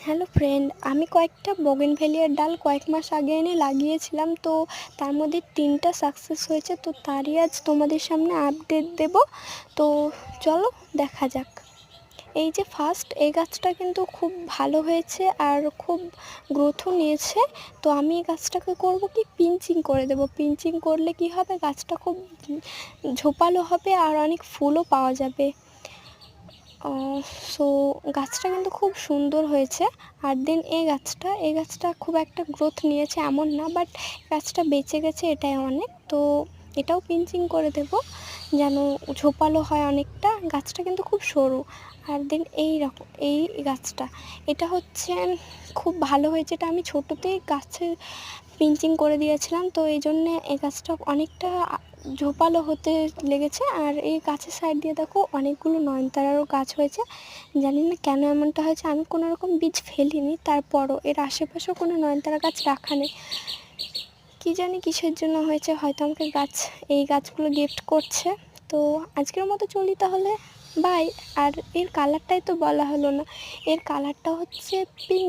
Hello friend, আমি কয়েকটা বোগেনভেলিয়ার ডাল কয়েক মাস আগে এনে লাগিয়েছিলাম। তো তার মধ্যে 3টা সাকসেস হয়েছে। তো তারই আজ তোমাদের সামনে আপডেট দেব। তো চলো দেখা যাক। এই যে ফার্স্ট এই গাছটা কিন্তু খুব ভালো হয়েছে আর খুব গ্রোথও নিয়েছে। তো আমি এই গাছটাকে করব কি, পিঞ্চিং করে দেব। পিঞ্চিং করলে কি হবে, গাছটা খুব ঝোপালো হবে আর অনেক ফুলও পাওয়া যাবে। সো গাছটা কিন্তু খুব সুন্দর হয়েছে। আর দেন এই গাছটা খুব একটা গ্রোথ নিয়েছে এমন না, বাট গাছটা বেঁচে গেছে, এটাই অনেক। তো এটাও পিঞ্চিং করে দেব যেন ঝোপালো হয় অনেকটা। গাছটা কিন্তু খুব সরু। আর দেন এই গাছটা, এটা হচ্ছে খুব ভালো হয়েছে। এটা আমি ছোটোতেই গাছে পিঞ্চিং করে দিয়েছিলাম, তো এই জন্যে এই গাছটা অনেকটা ঝোপালো হতে লেগেছে। আর এই গাছের সাইড দিয়ে দেখো অনেকগুলো নয়নতারারও গাছ হয়েছে। জানি না কেন এমনটা হয়েছে, আমি কোনো রকম বীজ ফেলিনি, তারপরও এর আশেপাশেও কোনো নয়নতারা গাছ রাখা নেই। কী জানি কিসের জন্য হয়েছে, হয়তো আমাকে এই গাছগুলো গিফট করছে। তো আজকের মতো চলি তাহলে, বাই। আর এর কালারটাই তো বলা হলো না, এর কালারটা হচ্ছে পিঙ্ক